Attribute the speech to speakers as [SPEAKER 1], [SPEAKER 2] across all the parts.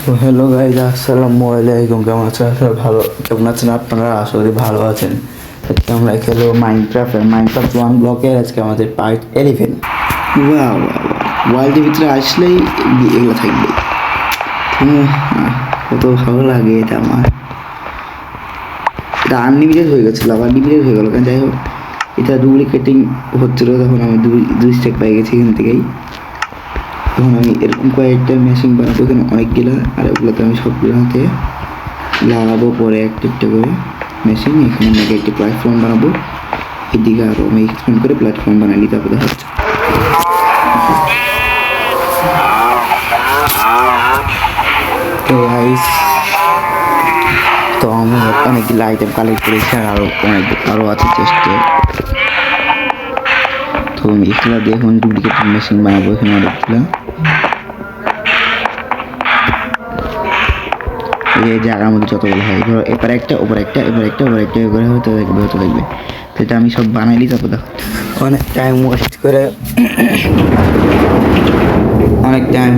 [SPEAKER 1] তো hello guys, আসসালামু আলাইকুম। কেমন আছেন? আসলে ভালো। কেমন আছেন আপনারা? আশা করি ভালো আছেন। আজকে আমরা খেলবো মাইনক্রাফট 1 ব্লকের আজকে আমাদের পার্ট 11। ওয়ার্ল্ডের ভিতরে আসলেই এগুলো থাকবে। কত ভালো লাগে এটা আমার। এটা আনলিমিটেড হয়ে গেছিলো, আবার লিমিটেড হয়ে গেলো। যাই হোক, এটা ডুপ্লিকেটিং হচ্ছিলো, তখন আমি দুই স্টেক পেয়ে গেছি এখান থেকেই। তখন আমি এরকম কয়েকটা মেশিন বানাবো, এখানে অনেকগুলো, আর ওগুলোতে আমি সবগুলো হাতে লাগাবো পরে একটা করে মেশিন। এখানে আমাকে একটি প্ল্যাটফর্ম বানাবো, এদিকে আরও আমি এক্সপ্লেন করে প্ল্যাটফর্ম বানাই নিতে হবে। হচ্ছে তো গাইস, তো আমি অনেকগুলো আইটেম কালেক্ট করেছি, আর আরও আছে চেষ্টা। তো আমি এগুলো দিয়ে এখন ডুপ্লিকেট মেশিন বানাবো, এখানে অনেকগুলো এই জায়গার মধ্যে যতগুলো হয়, ধরো এবার একটা ওপর একটা এবার একটা ওপর একটা করে হতে থাকবে। তো এটা আমি সব বানাইলি, তারপর দেখো অনেক টাইম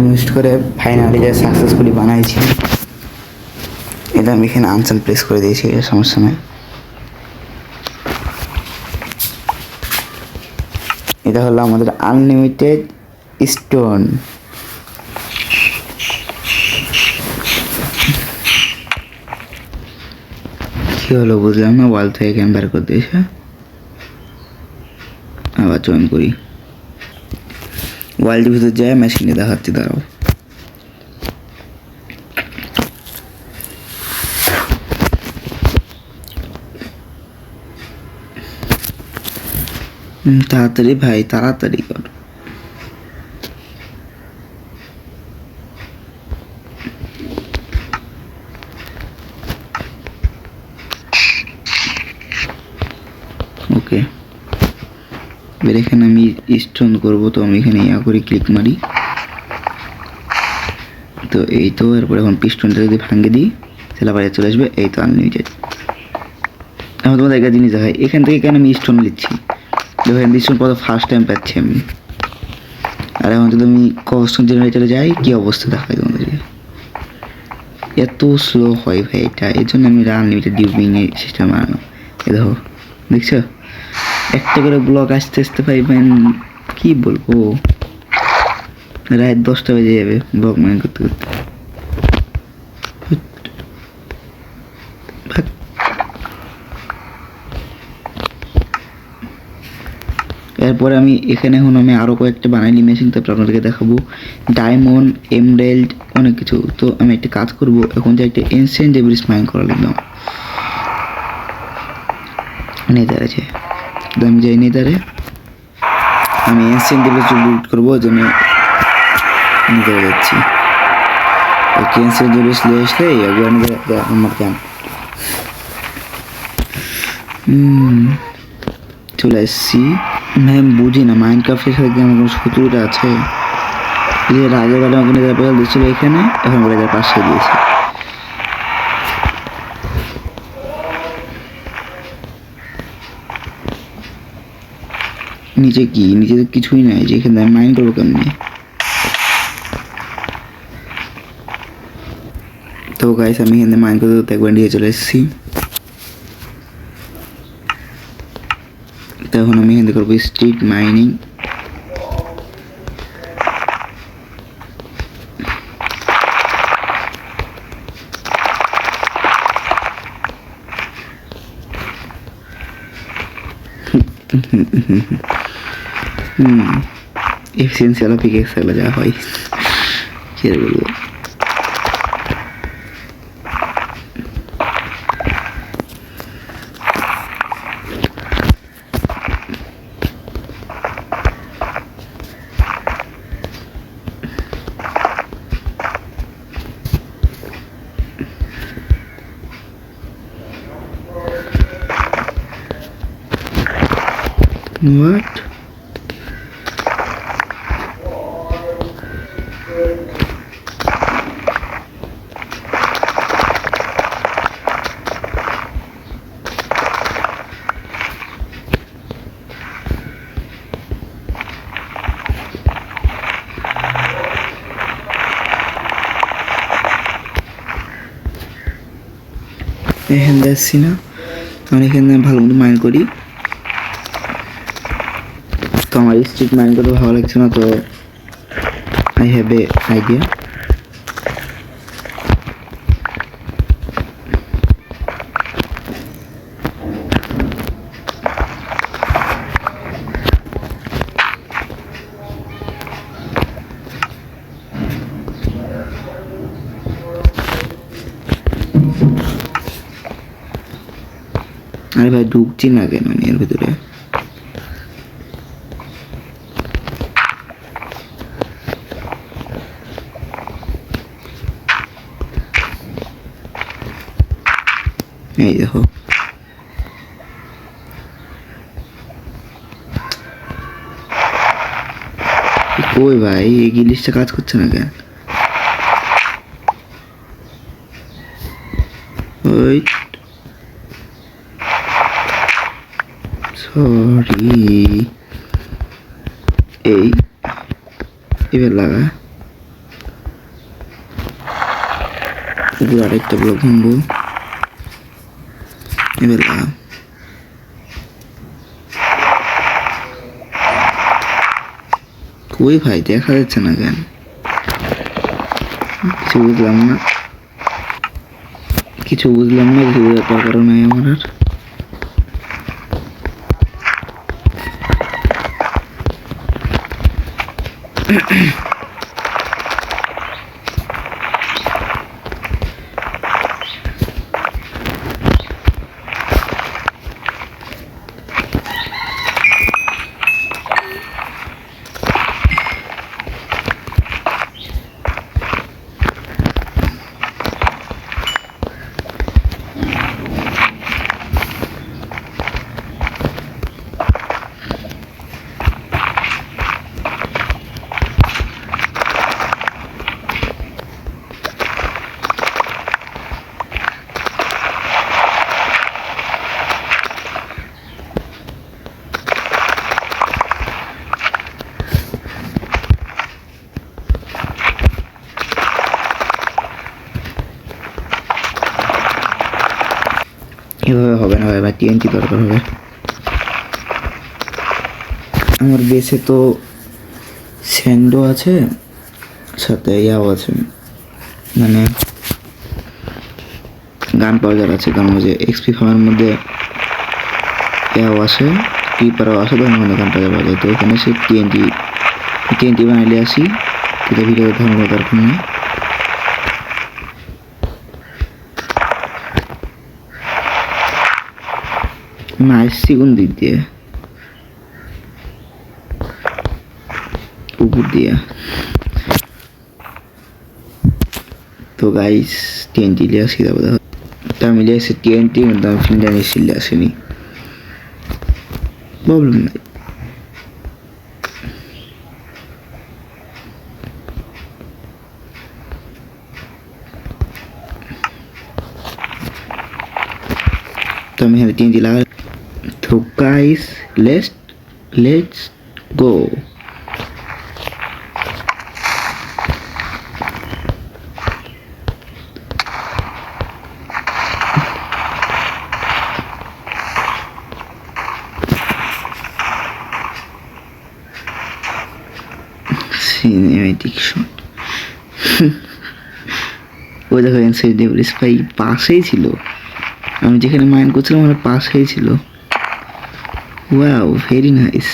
[SPEAKER 1] ওয়েস্ট করে ফাইনালি যে সাকসেসফুলি বানাইছি। এটা আমি এখানে আনসান প্লেস করে দিয়েছি, এটা সমস্যা নয়। এটা হলো আমাদের আনলিমিটেড স্টোন। কি হলো বুঝলাম না, ওয়াল থেকে ক্যাম্পার করে দিয়েছে। আবার জয়েন করি, ওয়ার্ল্ডের ভিতরে যায় মেশিনে দেখাচ্ছি, দাঁড়াও। তাড়াতাড়ি ভাই, তাড়াতাড়ি কর। ওকে, এবার এখানে আমি স্টোন করবো, তো আমি এখানে ইয়া করে ক্লিক মারি। তো এই তো, এরপরে এখন পিস্টনটা যদি ভাঙে দিই তাহলে বাইরে চলে আসবে। এই তো আনলিমিটেড। এখন তোমাদের একটা জিনিস দেখায়, এখান থেকে কেন আমি স্টোন নিচ্ছি, দেখেন স্টোন কত ফার্স্ট টাইম পাচ্ছি আমি। আর এখন যদি আমি কস্টন জেনারেটারে যাই, কী অবস্থা দেখায় তোমাদের, এত স্লো হয় ভাই এটা। এর জন্য আমি আনলিমিটেড ডিউপিং সিস্টেম বানানো। এ দেখো, দেখছো একটা করে ব্লক আসতে পাইবেন, কি বলবো, রাত 10টা বেজে যাবে ব্লক মাইন করতে করতে। এরপরে আমি এখানে এখন আমি আরও কয়েকটা বানাইলি মেশিন, তারপর আপনাদেরকে দেখাবো ডায়মন্ড, এমরাল্ড, অনেক কিছু। তো আমি একটা কাজ করব, এখন যে একটা এনসিয়েন্ট ডেব্রিস মাইন করা লাগবে নেদার আছে। আমি যাই নেদারে, আমি এনসিয়েন্ট ডেব্রিস লুট করবো, জন্য নেদারে যাচ্ছি। এনসিয়েন্ট ডেব্রিস নিয়ে আসলে একবার আমার ক্যাম্প চলে আসছি। ম্যাম বুঝি না মাইনক্রাফটের সাথে আমার কোনো শত্রুতা আছে। যে আগের বেলা আমাকে নেদার পেয়াল দিচ্ছিল এখানে, এখন বলে তার পাশে দিয়েছে। নিচে কি, নিচে তো কিছুই নাই, যে এখানে আমি মাইন্ড করবো কেমনি। তো গাইস, আমি এখানে মাইন্ড করতে একবার নিয়ে চলে এসেছি। তখন আমি এখানে করবো স্ট্রিট মাইনিং। এফিসিয়েন্সি আলা পিকেক্স এগুলো যা হয়, কি বলবো। What? এখানে যাচ্ছি না, আমি এখানে ভালো মতো মাইন্ড করি। তো আমার স্ট্রিট মাইন্ড করতে ভালো লাগছে না, তো আই হ্যাভ এ আইডিয়া। আরে ভাই ঢুকছি না কেন এর ভিতরে? এই দেখো, কই ভাই এই গিলিশটা কাজ করছে না কেন? ওই সরি, এই এবার লাগা উপরে আরেকটা ব্লক ভাঙবো, এবার লাগা। কই ভাই দেখা যাচ্ছে না কেন? কিছু বুঝলাম না, কিছু বোঝার দরকার নাই আমার আর। এভাবে হবে না ভাই, টিএনটি দরকার হবে। আমার বেসে তো স্যান্ডও আছে, সাথে ইয়াও আছে, মানে গান পাউডার আছে, কারণ যে এক্সপি ফার্মের মধ্যে ইয়াও আসে, ক্রিপারও আসে, তখন মানে গান পাউডার পাওয়া যায়। তো এখানে সে টিএনটি বানাইলে আসি, এটা ভিডিও ধারণা দরকার নেই। না আসছি কোন দিক দিয়ে? উপর দিয়ে। তো গাইস টিএনটি লিয়ে আসি, তা মিলে আসে টিএনটি, কিন্তু আমি ফিনল্যান্ডে সিলে আসেনি, প্রবলেম নাই। তো আমি এখানে টিএনটি লাগাই। তো guys let's go. Cinematic shot. ওই দেখো এনসিডব্লিউএস ভাই পাশেই ছিল, আমি যেখানে মাইন্ড করছিলাম আমার পাশেই ছিল। ওয়াও ভেরি নাইস,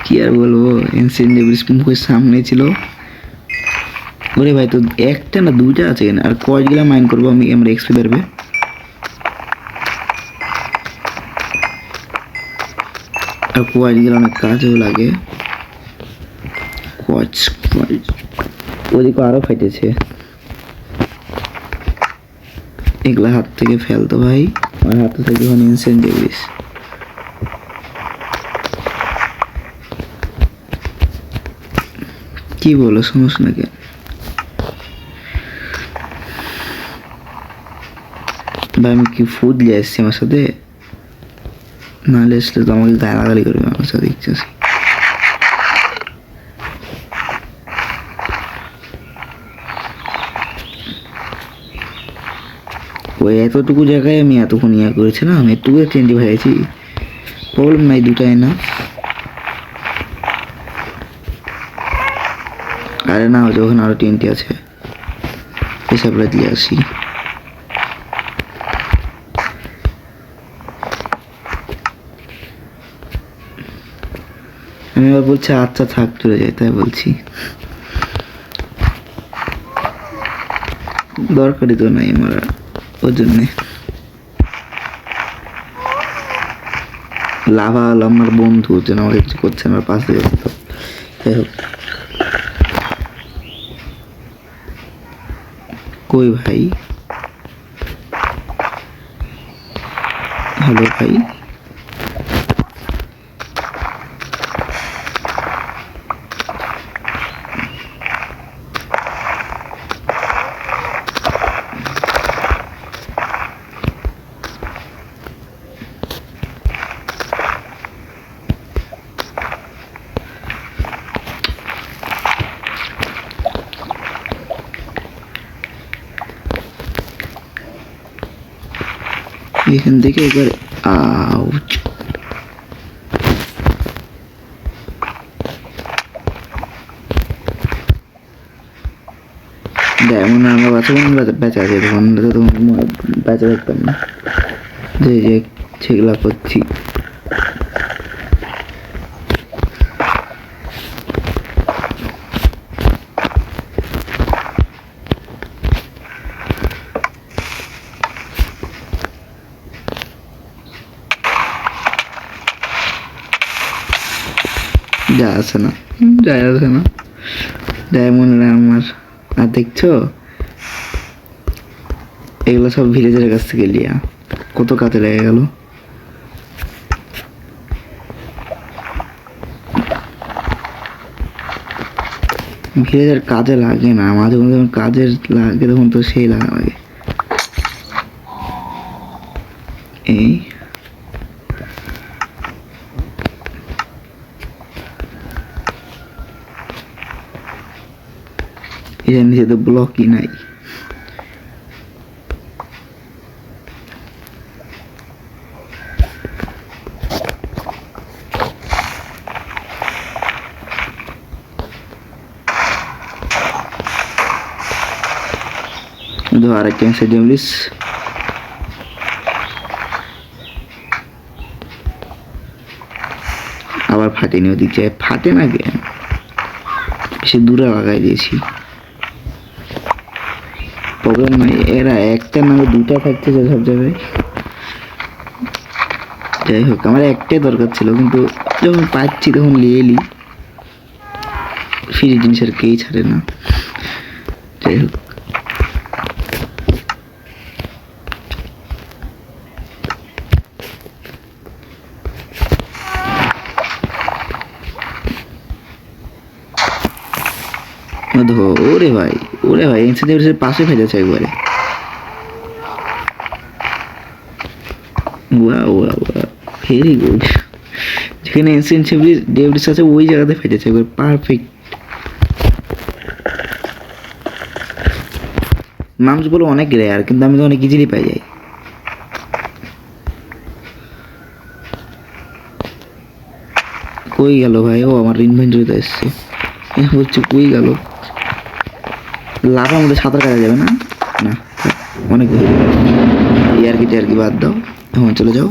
[SPEAKER 1] কি আর বলবো, এনসিডব্লিউএস মুখের সামনে ছিল। ওরে ভাই তো একটা না দুইটা আছে, আর কয়েকগুলা মাইন্ড করবো আমি, আমার এক্সপি পারবে। আর কয়েকগুলো অনেক কাজেও লাগে। ওদিকে আরো ফাইটেছে, এগুলা হাত থেকে ফেলতো ভাই, আমার হাত থেকে এখন ইনসেন্টিভিস। কি বলো, সমস্যা নাকি? ভাই আমি কি ফুড নিয়ে এসছি আমার সাথে? নাহলে আসলে তো আমাকে গালাগালি করবে আমার সাথে, ইচ্ছা আছে। ওই এতটুকু জায়গায় আমি এতক্ষণ ইয়া করেছিলাম, একটু টেন্টি ভাইছি, প্রবলেম নাই, দুটাই না। আরে না, যখন আরো টেন্টি আছে হিসাবটা দিয়ে আসি। আমি এবার বলছি আচ্ছা থাক চলে যাই, তাই বলছি, দরকারই তো নাই আমার ওর জন্যে। লাভা হলো আমার বন্ধু, যেন আমাকে কিছু করছে আমার পাশে যেত। যাই হোক, কই ভাই, হ্যালো ভাই, এখান থেকে এবার আউচ। যেমন আমরা বাচ্চা বেচা আছে, তখন বেচা দেখতাম না, যে যে সেগুলা করছি। যা আছে না, যায় আছে না, ডায়মন্ড আমার। আর দেখছো এগুলো সব ভিলেজের কাছ থেকে লিয়া, কত কাজে লেগে গেল। ভিলেজের কাজে লাগে না, মাঝে মাঝে যখন কাজের লাগে তখন তো সেই লাগা লাগে। এই এর নিচে তো ব্লকই নাই। दोबारा कैसे जमलिस আবার ফাটেনি, ওদিক যায় ফাটে না কেন, সে দূরে লাগাই দিয়েছি, প্রবলেম নাই। এরা একটা নামে দুটা থাকতেছে সব জায়গায়। যাই হোক, আমার একটাই দরকার ছিল, কিন্তু যখন পাচ্ছি তখন নিয়ে এলি, ফ্রি জিনিসের কেই ছাড়ে না। যাই হোক, ওরে ভাই, ওরে ভাই, ইনসিডেন্টের পাশে ফেলেছে একবারে। ভেরি গুড, যেখানে এনসিয়েন্ট ডেভিস আছে ওই জায়গাতে ফেটেছে একবার, পারফেক্ট। মানুষ বলো অনেক রেয়ার, কিন্তু আমি তো অনেক ইজিলি পাই যাই। কই গেল ভাই? ও আমার ইনভেন্টরিতে এসছে, বলছে কই গেল? লাভার মধ্যে সাঁতার কাটা যাবে না? না, অনেক ইয়ার্কি বাদ দাও, এখন চলে যাও।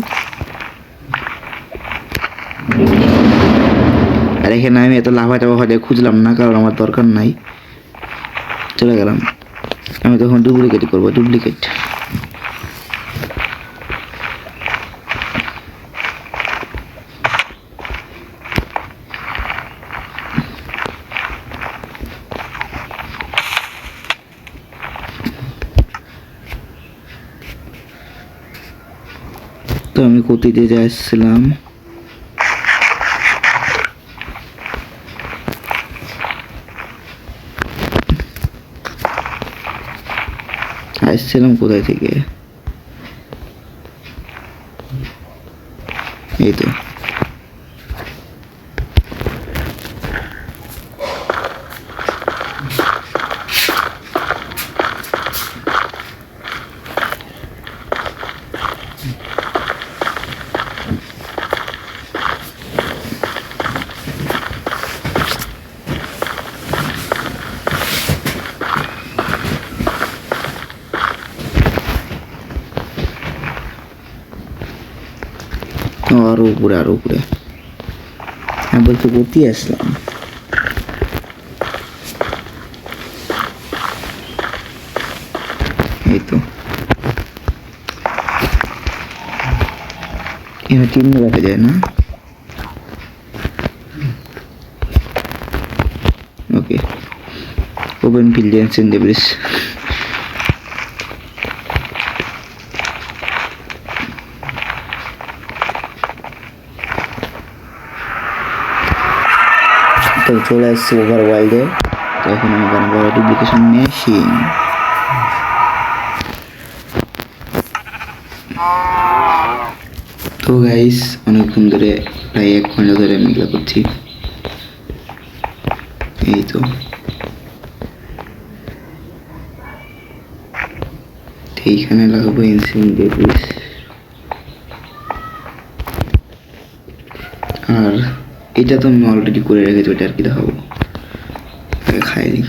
[SPEAKER 1] আর এখানে আমি এত লাভা টাভা হয়তো খুঁজলাম না, কারণ আমার দরকার নাই, চলে গেলাম। আমি তখন ডুপ্লিকেটই করবো, ডুপ্লিকেট। তো আমি কোথায় যাচ্ছিলাম? আসছিলাম কোথায় থেকে? এই তো, আরো উপরে আরো উপরে, আমি বলতে করতেই আসলাম। এই তো এখানে চিহ্ন রাখা যায় না। ওকে, ওপেন ফিল্ড এন্ড ডেব্রিস। তো চলে আসছে ওভার ওয়ার্ল্ডে। তো এখন আমি বানাবো ডুপ্লিকেশন মেশিন। তো গাইস অনেকক্ষণ ধরে, প্রায় 1 ঘন্টা ধরে আমি এগুলো করছি। এই তো এইখানে লাগাবো এনসিএন ডেব্রিস। আর এটা তো আমি অলরেডি করে রেখেছি, ওটা আর কি দেখাবো, খাইনি।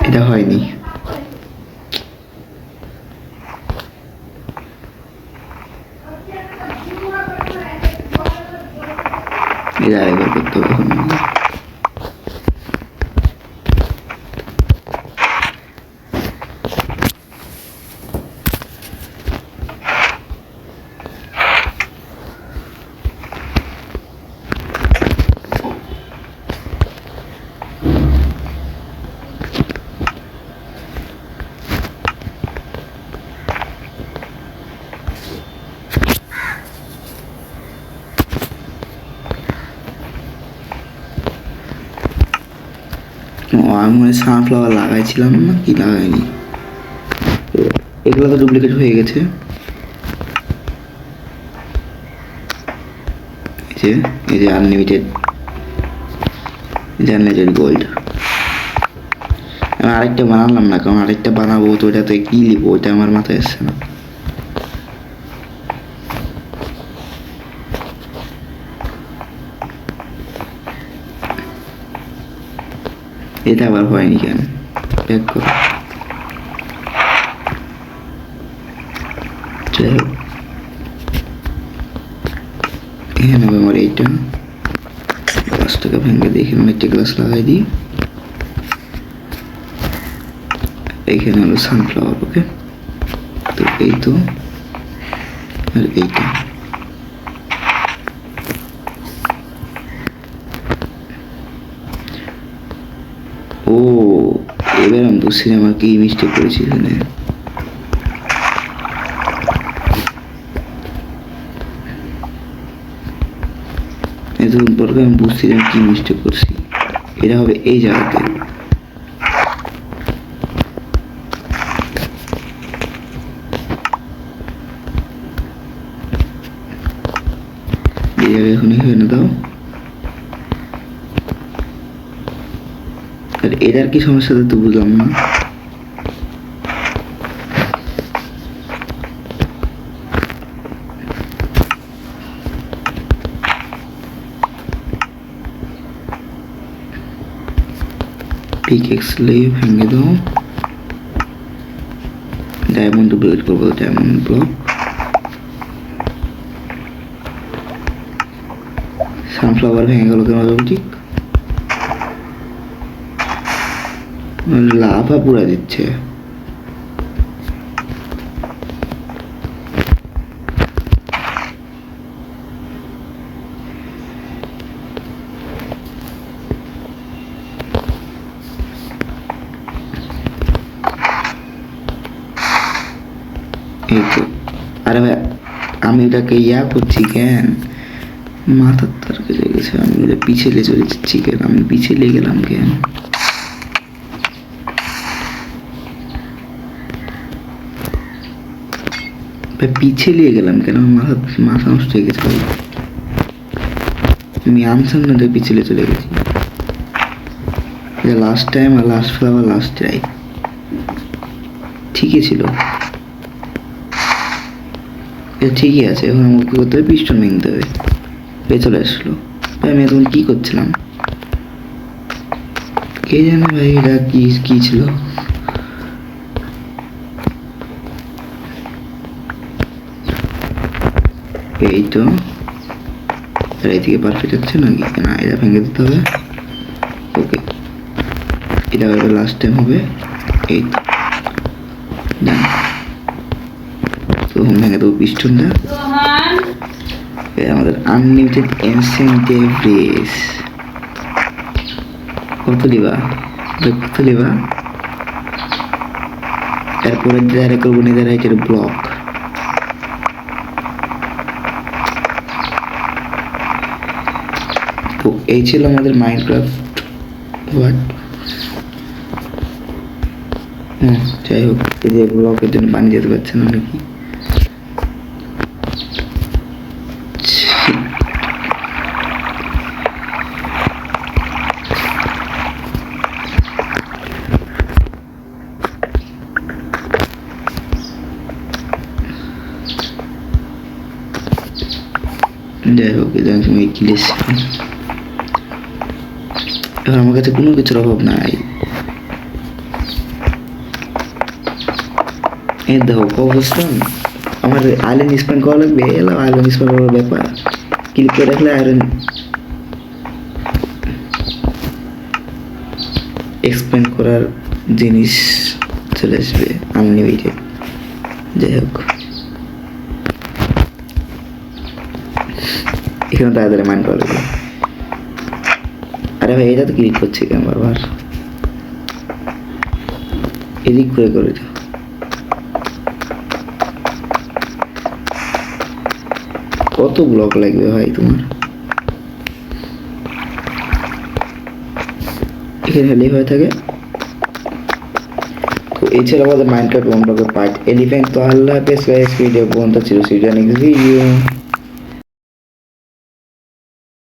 [SPEAKER 1] এটা হয়নি, এটা আরেকবার করতে হবে। আমি মনে সানফ্লাওয়ার লাগাইছিলাম না কি লাগাইনি, এগুলো তো ডুপ্লিকেট হয়ে গেছে। এই যে আনলিমিটেড গোল্ড। আমি আরেকটা বানালাম না, কারণ আরেকটা বানাবো তো ওটাতে কি লিখবো ওইটা আমার মাথায় আসছে না। এটা আবার হয়নি কেন, ব্যাক করো। এখানে আমার এইটা গ্লাসটাকে ভেঙে দিয়ে এখানে একটা গ্লাস লাগাই দিই। এইখানে হলো সানফ্লাওয়ার। ওকে, তো এই তো, আর এইটা ও, এবার আমি বুঝছি আমার কি মিস্টেক করেছি এখানে। এতক্ষণ পর আমি বুঝছিলাম কি মিস্টেক করছি। এটা হবে এই জায়গাতে, এই জায়গায় এখন এখানে দাও। আর এটার কি সমস্যা তো বুঝলাম না। পিকেক্স লিয়ে ভেঙে দাও। ডায়মন্ড ডুপ্লিকেট করবো, ডায়মন্ড ব্লক। সানফ্লাওয়ার ভেঙে গেল কেন ঠিক, লাভা পুরা দিচ্ছে। এই তো, আরে ভাই আমি এটাকে ইয়া করছি কেন, মাথার তার কেটে গেছে। আমি এটা পিছলে চলে যাচ্ছি কেন, আমি পিছলে গেলাম কেন। ভাই পিছিয়ে নিয়ে গেলাম কেন? মাথা নষ্ট হয়ে গেছে ভাই। আমি আনসার না পিছিয়ে চলে গেছি। লাস্ট টাইম আর লাস্ট ফ্লাওয়ার লাস্ট ট্রাই ঠিকই ছিল। ঠিকই আছে। এখন আমাকে কি করতে হবে? পিস্টন ভেঙতে হবে। চলে আসলো। আমি এখন কি করছিলাম কে জানে ভাই, এটা কি ছিল? এই তো এই থেকে পারফেক্ট হচ্ছে নাকি? না, এটা ভেঙে দিতে হবে। ওকে, এটা এবার লাস্ট টাইম হবে। এই তো তো ভেঙে দেবো পিস্টনটা। আমাদের আনলিমিটেড এনসেন্ট ডেব্রিস। কত দিবা? এরপরে যারা করবো নিজের রাইটের ব্লক। তো এই ছিল আমাদের মাইনক্রাফট। যাই হোক, এই যে ব্লকের জন্য পানি যেতে পারছে না নাকি? যাই হোক, এবার আমার কাছে কোনো কিছুর অভাব নাই। এই দেখো অবস্থান, আমার আয়রন স্পেন্ড করা লাগবে। এলাম আয়রন স্পেন্ড করার ব্যাপার, ক্লিক করে রাখলে আয়রন এক্সপেন্ড করার জিনিস চলে আসবে আনলিমিটেড। যাই হোক, এখানে তাড়াতাড়ি মাইন্ড করা লাগবে। আরে ভাই, এটা তো ক্লিক করছে কেন বারবার? এদিক করে তো। কত ব্লক লাগবে ভাই তোমার? এখানে হলেই হয়ে থাকে। তো এই ছিল আমাদের মাইনক্রাফট 1 ব্লকের পার্ট 11। তো আল্লাহ হাফেজ গাইস, ভিডিও পর্যন্ত ছিল।